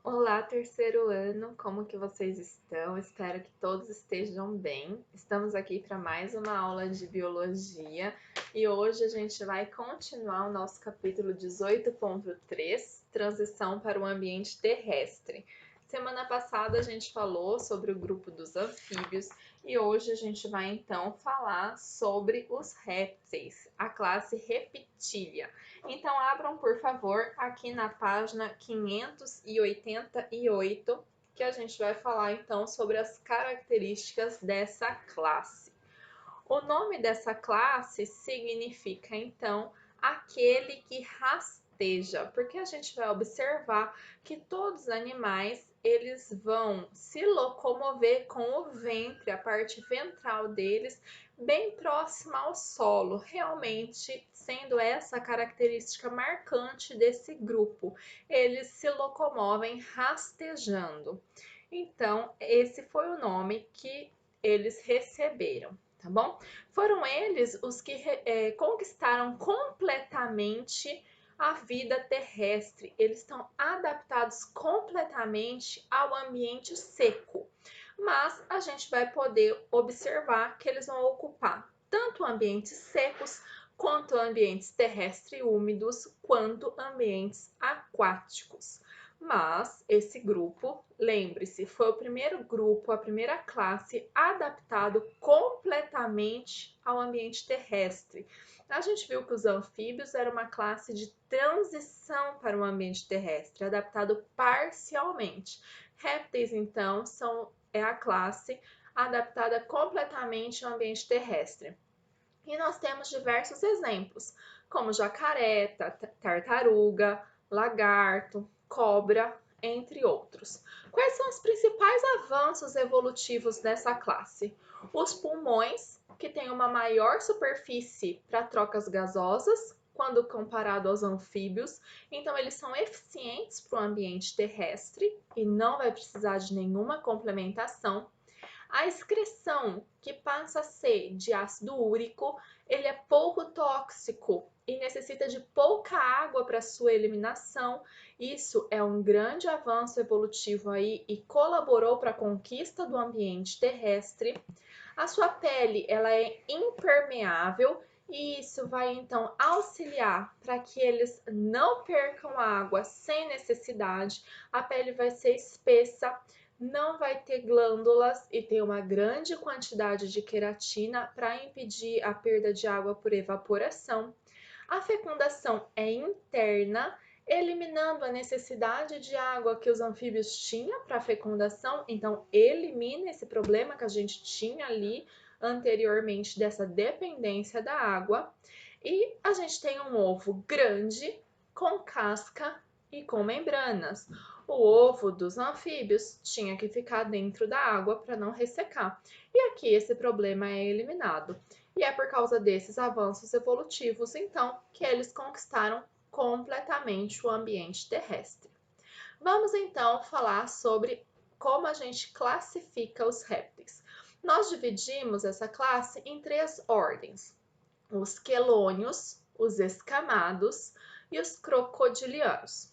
Olá, terceiro ano, como que vocês estão? Espero que todos estejam bem. Estamos aqui para mais uma aula de biologia e hoje a gente vai continuar o nosso capítulo 18.3, transição para o ambiente terrestre. Semana passada a gente falou sobre o grupo dos anfíbios e hoje a gente vai então falar sobre os répteis, a classe Reptilia. Então, abram, por favor, aqui na página 588, que a gente vai falar então sobre as características dessa classe. O nome dessa classe significa então aquele que rasteja, porque a gente vai observar que todos os animais eles vão se locomover com o ventre, a parte ventral deles, bem próxima ao solo, realmente sendo essa a característica marcante desse grupo. Eles se locomovem rastejando. Então, esse foi o nome que eles receberam, tá bom? Foram eles os que conquistaram completamente a vida terrestre. Eles estão adaptados completamente ao ambiente seco. Mas a gente vai poder observar que eles vão ocupar tanto ambientes secos, quanto ambientes terrestres úmidos, quanto ambientes aquáticos. Mas esse grupo, lembre-se, foi o primeiro grupo, a primeira classe adaptado completamente ao ambiente terrestre. A gente viu que os anfíbios eram uma classe de transição para o ambiente terrestre, adaptado parcialmente. Répteis, então, é a classe adaptada completamente ao ambiente terrestre. E nós temos diversos exemplos, como jacaré, tartaruga, lagarto, cobra, entre outros. Quais são os principais avanços evolutivos dessa classe? Os pulmões, que têm uma maior superfície para trocas gasosas, quando comparado aos anfíbios, então eles são eficientes para o ambiente terrestre e não vai precisar de nenhuma complementação. A excreção, que passa a ser de ácido úrico, ele é pouco tóxico e necessita de pouca água para sua eliminação. Isso é um grande avanço evolutivo aí e colaborou para a conquista do ambiente terrestre. A sua pele, ela é impermeável e isso vai então auxiliar para que eles não percam água sem necessidade. A pele vai ser espessa, não vai ter glândulas e tem uma grande quantidade de queratina para impedir a perda de água por evaporação. A fecundação é interna, eliminando a necessidade de água que os anfíbios tinham para fecundação, então elimina esse problema que a gente tinha ali anteriormente dessa dependência da água. E a gente tem um ovo grande, com casca e com membranas. O ovo dos anfíbios tinha que ficar dentro da água para não ressecar. E aqui esse problema é eliminado. E é por causa desses avanços evolutivos, então, que eles conquistaram completamente o ambiente terrestre. Vamos então falar sobre como a gente classifica os répteis. Nós dividimos essa classe em três ordens: os quelônios, os escamados e os crocodilianos.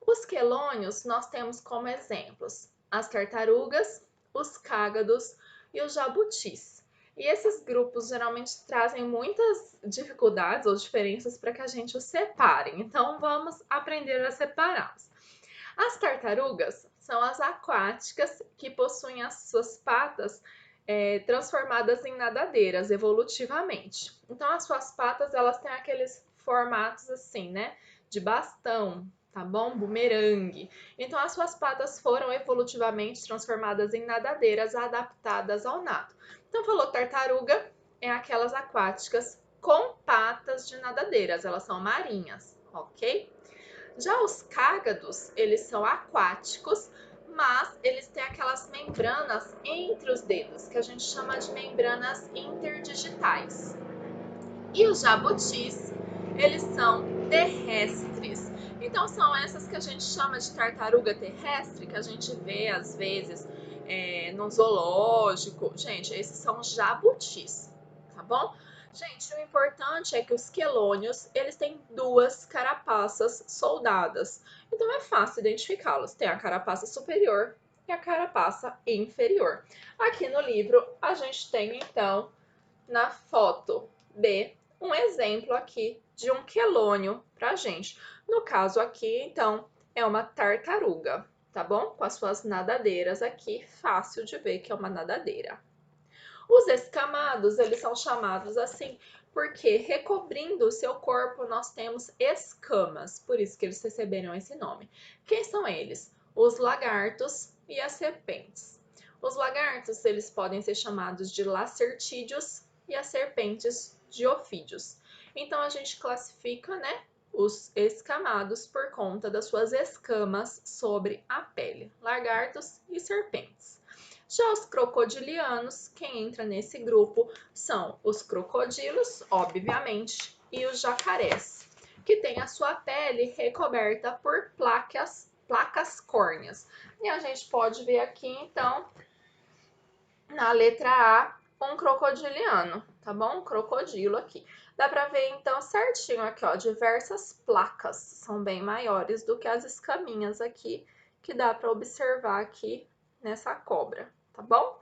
Os quelônios nós temos como exemplos as tartarugas, os cágados e os jabutis. E esses grupos geralmente trazem muitas dificuldades ou diferenças para que a gente os separe. Então vamos aprender a separá-los. As tartarugas são as aquáticas que possuem as suas patas transformadas em nadadeiras evolutivamente. Então as suas patas elas têm aqueles formatos assim, né, de bastão, tá bom? Bumerangue. Então as suas patas foram evolutivamente transformadas em nadadeiras adaptadas ao nado. Então falou tartaruga é aquelas aquáticas com patas de nadadeiras, elas são marinhas, ok? Já os cágados, eles são aquáticos, mas eles têm aquelas membranas entre os dedos, que a gente chama de membranas interdigitais. E os jabutis, eles são terrestres. Então são essas que a gente chama de tartaruga terrestre, que a gente vê às vezes no zoológico. Gente, esses são jabutis, tá bom? Gente, o importante é que os quelônios, eles têm duas carapaças soldadas. Então é fácil identificá-los. Tem a carapaça superior e a carapaça inferior. Aqui no livro, a gente tem, então, na foto B, um exemplo aqui de um quelônio pra gente. No caso aqui, então, é uma tartaruga, tá bom? Com as suas nadadeiras aqui, fácil de ver que é uma nadadeira. Os escamados, eles são chamados assim porque recobrindo o seu corpo nós temos escamas, por isso que eles receberam esse nome. Quem são eles? Os lagartos e as serpentes. Os lagartos, eles podem ser chamados de lacertídeos e as serpentes de ofídeos. Então a gente classifica, né, os escamados por conta das suas escamas sobre a pele, lagartos e serpentes. Já os crocodilianos, quem entra nesse grupo são os crocodilos, obviamente, e os jacarés, que têm a sua pele recoberta por placas córneas. E a gente pode ver aqui, então, na letra A, um crocodiliano, tá bom? Um crocodilo aqui. Dá pra ver, então, certinho aqui, ó, diversas placas. São bem maiores do que as escaminhas aqui, que dá pra observar aqui nessa cobra, tá bom?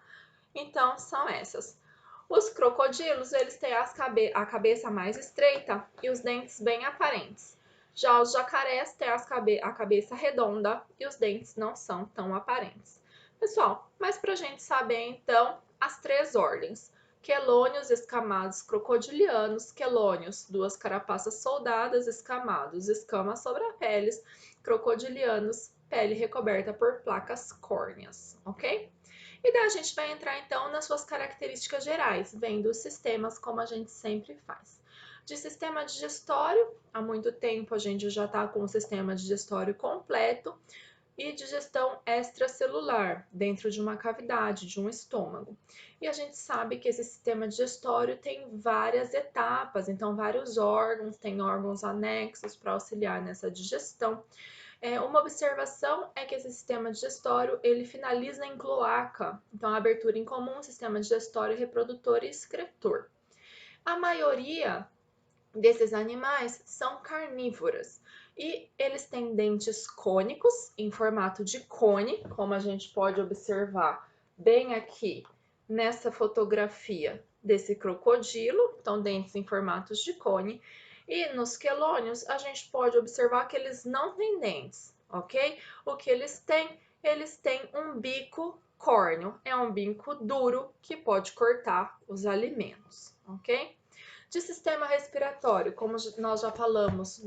Então, são essas. Os crocodilos, eles têm a cabeça mais estreita e os dentes bem aparentes. Já os jacarés têm a cabeça redonda e os dentes não são tão aparentes. Pessoal, mas para a gente saber então as três ordens: quelônios, escamados, crocodilianos, quelônios, duas carapaças soldadas, escamados, escamas sobre a pele, crocodilianos, pele recoberta por placas córneas, ok? E daí a gente vai entrar então nas suas características gerais, vendo os sistemas como a gente sempre faz. De sistema digestório, há muito tempo a gente já está com o sistema digestório completo e digestão extracelular, dentro de uma cavidade, de um estômago. E a gente sabe que esse sistema digestório tem várias etapas, então vários órgãos, tem órgãos anexos para auxiliar nessa digestão. Uma observação é que esse sistema digestório ele finaliza em cloaca, então a abertura em comum, sistema digestório, reprodutor e excretor. A maioria desses animais são carnívoras e eles têm dentes cônicos em formato de cone, como a gente pode observar bem aqui nessa fotografia desse crocodilo, então dentes em formatos de cone. E nos quelônios a gente pode observar que eles não têm dentes, ok? O que eles têm? Eles têm um bico córneo, é um bico duro que pode cortar os alimentos, ok? De sistema respiratório, como nós já falamos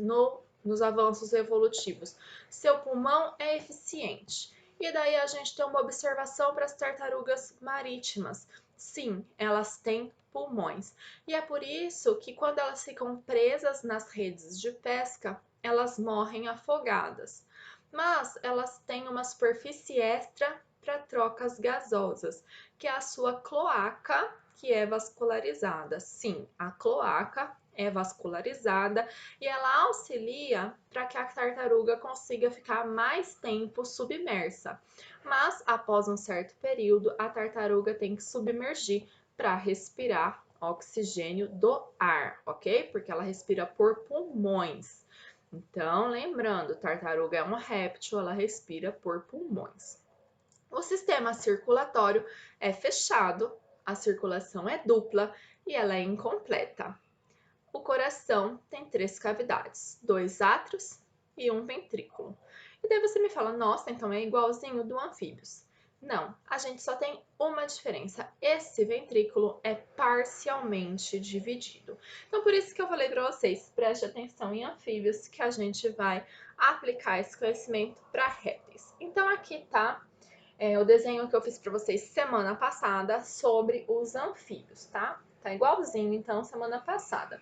nos avanços evolutivos, seu pulmão é eficiente. E daí a gente tem uma observação para as tartarugas marítimas. Sim, elas têm pulmões. E é por isso que quando elas ficam presas nas redes de pesca, elas morrem afogadas. Mas elas têm uma superfície extra para trocas gasosas, que é a sua cloaca, que é vascularizada. Sim, a cloaca é vascularizada e ela auxilia para que a tartaruga consiga ficar mais tempo submersa. Mas após um certo período, a tartaruga tem que submergir para respirar oxigênio do ar, ok? Porque ela respira por pulmões. Então, lembrando, tartaruga é um réptil, ela respira por pulmões. O sistema circulatório é fechado, a circulação é dupla e ela é incompleta. O coração tem 3 cavidades, 2 átrios e um ventrículo. E daí você me fala, nossa, então é igualzinho do anfíbios. Não, a gente só tem uma diferença. Esse ventrículo é parcialmente dividido. Então, por isso que eu falei para vocês, preste atenção em anfíbios, que a gente vai aplicar esse conhecimento para répteis. Então, aqui tá o desenho que eu fiz para vocês semana passada sobre os anfíbios, tá? Tá igualzinho, então, semana passada.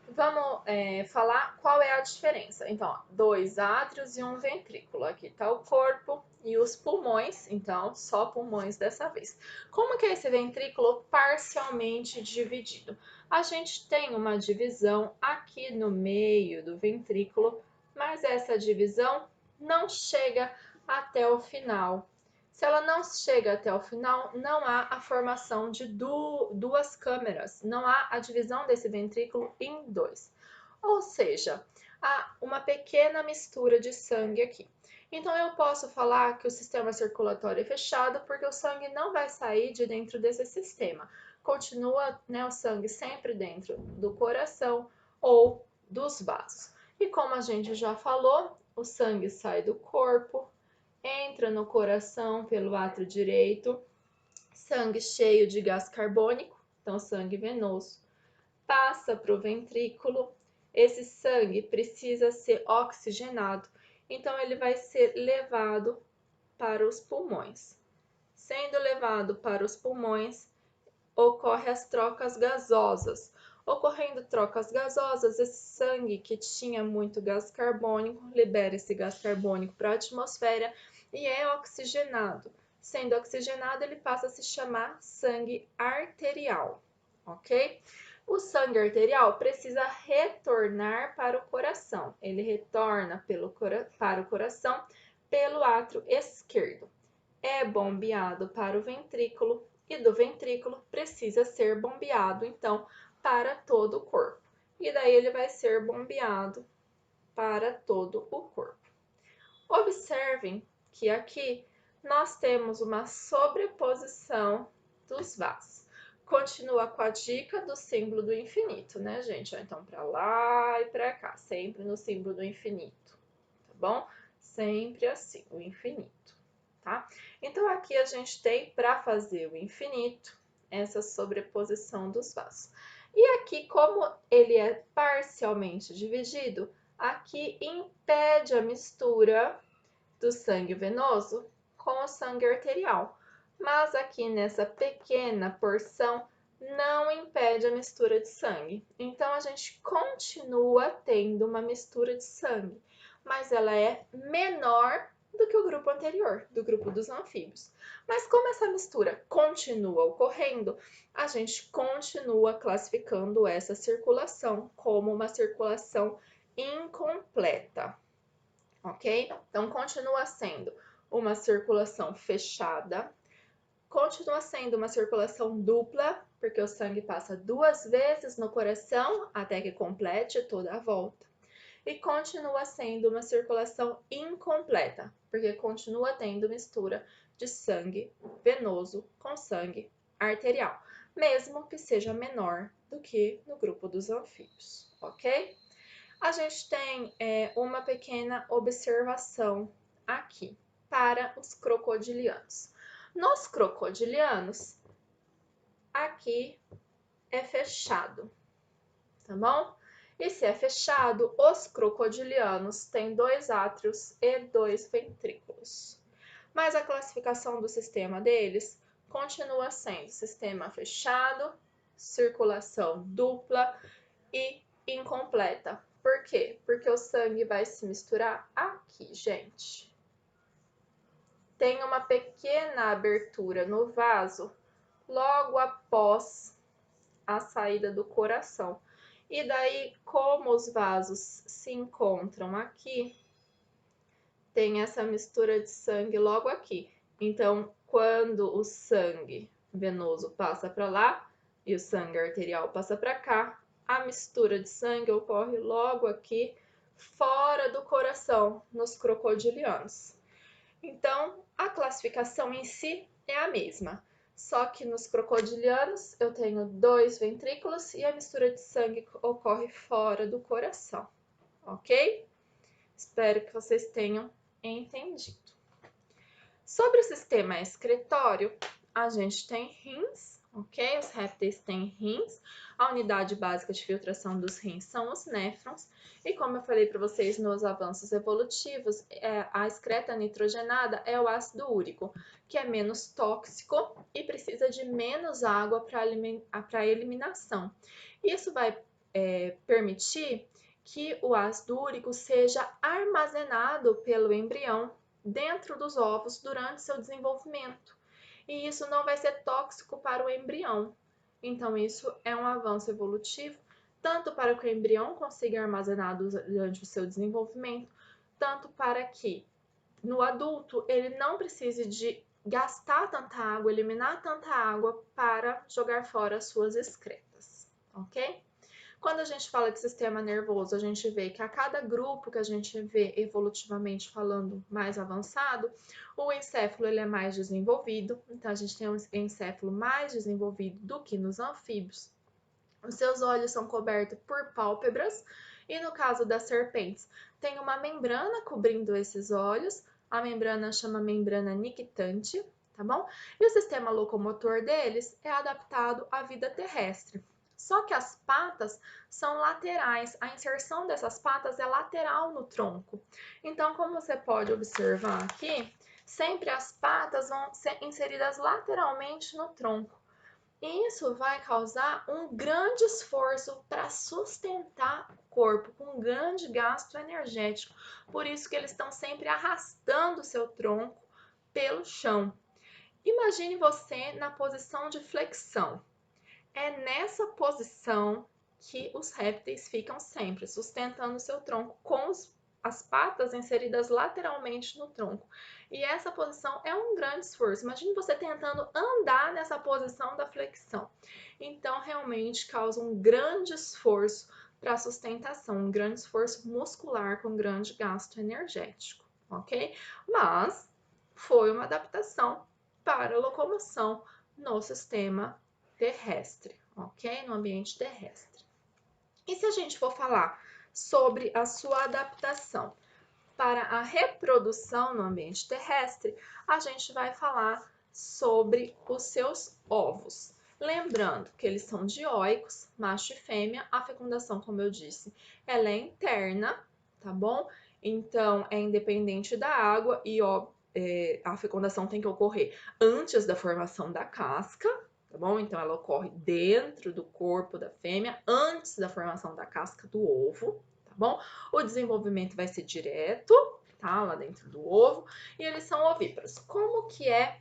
Vamos falar qual é a diferença. Então, ó, 2 átrios e um ventrículo. Aqui tá o corpo e os pulmões, então, só pulmões dessa vez. Como que é esse ventrículo parcialmente dividido? A gente tem uma divisão aqui no meio do ventrículo, mas essa divisão não chega até o final Se ela não chega até o final, não há a formação de duas câmeras, não há a divisão desse ventrículo em dois. Ou seja, há uma pequena mistura de sangue aqui. Então, eu posso falar que o sistema circulatório é fechado porque o sangue não vai sair de dentro desse sistema. Continua, né, o sangue sempre dentro do coração ou dos vasos. E como a gente já falou, o sangue sai do corpo, entra no coração pelo átrio direito, sangue cheio de gás carbônico, então sangue venoso, passa para o ventrículo. Esse sangue precisa ser oxigenado, então ele vai ser levado para os pulmões. Sendo levado para os pulmões, ocorre as trocas gasosas. Ocorrendo trocas gasosas, esse sangue que tinha muito gás carbônico, libera esse gás carbônico para a atmosfera e é oxigenado. Sendo oxigenado, ele passa a se chamar sangue arterial, ok? O sangue arterial precisa retornar para o coração. Ele retorna para o coração pelo átrio esquerdo. É bombeado para o ventrículo e do ventrículo precisa ser bombeado, então, para todo o corpo. E daí ele vai ser bombeado para todo o corpo. Observem que aqui nós temos uma sobreposição dos vasos. Continua com a dica do símbolo do infinito, né, gente? Então, para lá e para cá, sempre no símbolo do infinito, tá bom? Sempre assim, o infinito, tá? Então, aqui a gente tem, para fazer o infinito, essa sobreposição dos vasos. E aqui, como ele é parcialmente dividido, aqui impede a mistura do sangue venoso com o sangue arterial. Mas aqui nessa pequena porção não impede a mistura de sangue. Então a gente continua tendo uma mistura de sangue, mas ela é menor do que o grupo anterior, do grupo dos anfíbios. Mas como essa mistura continua ocorrendo, a gente continua classificando essa circulação como uma circulação incompleta, ok? Então, continua sendo uma circulação fechada, continua sendo uma circulação dupla, porque o sangue passa duas vezes no coração até que complete toda a volta. E continua sendo uma circulação incompleta, porque continua tendo mistura de sangue venoso com sangue arterial, mesmo que seja menor do que no grupo dos anfíbios, ok? A gente tem uma pequena observação aqui para os crocodilianos. Nos crocodilianos, aqui é fechado, tá bom? E se é fechado, os crocodilianos têm dois átrios e dois ventrículos. Mas a classificação do sistema deles continua sendo sistema fechado, circulação dupla e incompleta. Por quê? Porque o sangue vai se misturar aqui, gente. Tem uma pequena abertura no vaso logo após a saída do coração. E daí, como os vasos se encontram aqui, tem essa mistura de sangue logo aqui. Então, quando o sangue venoso passa para lá e o sangue arterial passa para cá, a mistura de sangue ocorre logo aqui, fora do coração, nos crocodilianos. Então, a classificação em si é a mesma, só que nos crocodilianos eu tenho dois ventrículos e a mistura de sangue ocorre fora do coração, ok? Espero que vocês tenham entendido. Sobre o sistema excretório, a gente tem rins, ok? Os répteis têm rins. A unidade básica de filtração dos rins são os néfrons. E como eu falei para vocês nos avanços evolutivos, a excreta nitrogenada é o ácido úrico, que é menos tóxico e precisa de menos água para eliminação. Isso vai permitir que o ácido úrico seja armazenado pelo embrião dentro dos ovos durante seu desenvolvimento. E isso não vai ser tóxico para o embrião. Então, isso é um avanço evolutivo, tanto para que o embrião consiga armazenar durante o seu desenvolvimento, tanto para que no adulto ele não precise de gastar tanta água, eliminar tanta água para jogar fora as suas excretas, ok? Quando a gente fala de sistema nervoso, a gente vê que a cada grupo que a gente vê evolutivamente falando mais avançado, o encéfalo ele é mais desenvolvido, então a gente tem um encéfalo mais desenvolvido do que nos anfíbios. Os seus olhos são cobertos por pálpebras e no caso das serpentes, tem uma membrana cobrindo esses olhos, a membrana chama membrana nictante, tá bom? E o sistema locomotor deles é adaptado à vida terrestre. Só que as patas são laterais, a inserção dessas patas é lateral no tronco. Então, como você pode observar aqui, sempre as patas vão ser inseridas lateralmente no tronco. E isso vai causar um grande esforço para sustentar o corpo, com um grande gasto energético. Por isso que eles estão sempre arrastando o seu tronco pelo chão. Imagine você na posição de flexão. É nessa posição que os répteis ficam sempre, sustentando seu tronco com as patas inseridas lateralmente no tronco. E essa posição é um grande esforço. Imagine você tentando andar nessa posição da flexão. Então, realmente causa um grande esforço para a sustentação, um grande esforço muscular com grande gasto energético, ok? Mas foi uma adaptação para a locomoção no sistema terrestre, ok? No ambiente terrestre. E se a gente for falar sobre a sua adaptação para a reprodução no ambiente terrestre, a gente vai falar sobre os seus ovos. Lembrando que eles são dioicos, macho e fêmea, a fecundação, como eu disse, ela é interna, tá bom? Então, é independente da água e a fecundação tem que ocorrer antes da formação da casca, tá bom? Então, ela ocorre dentro do corpo da fêmea, antes da formação da casca do ovo, tá bom? O desenvolvimento vai ser direto, tá? Lá dentro do ovo, e eles são ovíparos. Como que é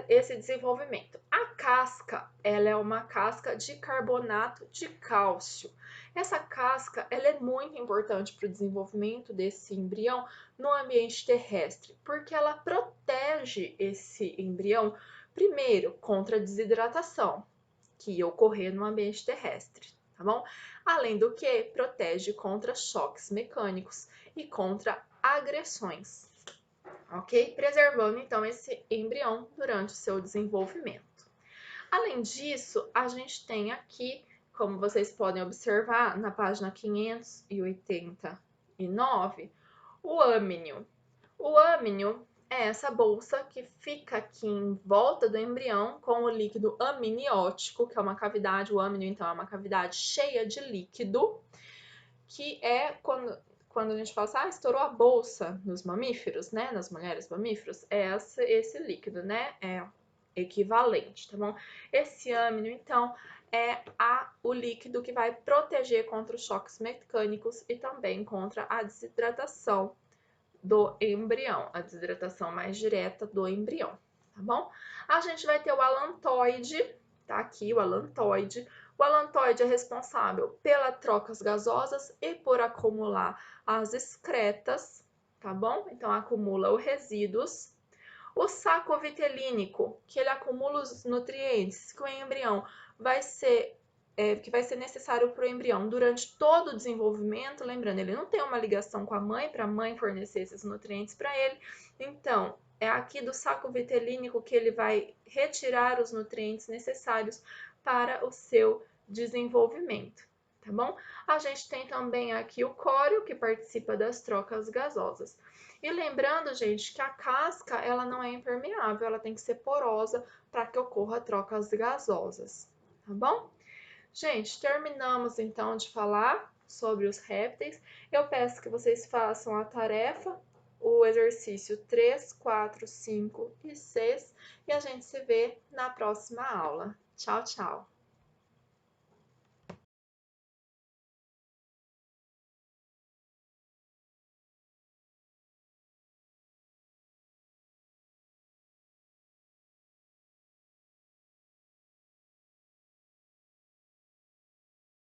esse desenvolvimento? A casca, ela é uma casca de carbonato de cálcio. Essa casca, ela é muito importante para o desenvolvimento desse embrião no ambiente terrestre, porque ela protege esse embrião, primeiro, contra a desidratação, que ia ocorrer no ambiente terrestre, tá bom? Além do que, protege contra choques mecânicos e contra agressões, ok? Preservando então esse embrião durante o seu desenvolvimento. Além disso, a gente tem aqui, como vocês podem observar na página 589, o âminio. O âminio é essa bolsa que fica aqui em volta do embrião com o líquido amniótico, que é uma cavidade, o âminio então é uma cavidade cheia de líquido, que é quando a gente fala assim, estourou a bolsa nos mamíferos, né, nas mulheres mamíferos, é esse líquido, né, é equivalente, tá bom? Esse âminio, então, é o líquido que vai proteger contra os choques mecânicos e também contra a desidratação do embrião, a desidratação mais direta do embrião, tá bom? A gente vai ter o alantoide, tá aqui o alantoide. O alantoide é responsável pelas trocas gasosas e por acumular as excretas, tá bom? Então, acumula os resíduos. O saco vitelínico, que ele acumula os nutrientes que o embrião vai ser que vai ser necessário para o embrião durante todo o desenvolvimento. Lembrando, ele não tem uma ligação com a mãe para a mãe fornecer esses nutrientes para ele. Então, é aqui do saco vitelínico que ele vai retirar os nutrientes necessários para o seu desenvolvimento, tá bom? A gente tem também aqui o córeo, que participa das trocas gasosas. E lembrando, gente, que a casca, ela não é impermeável, ela tem que ser porosa para que ocorra trocas gasosas, tá bom? Gente, terminamos então de falar sobre os répteis. Eu peço que vocês façam a tarefa, o exercício 3, 4, 5 e 6, e a gente se vê na próxima aula. Tchau, tchau!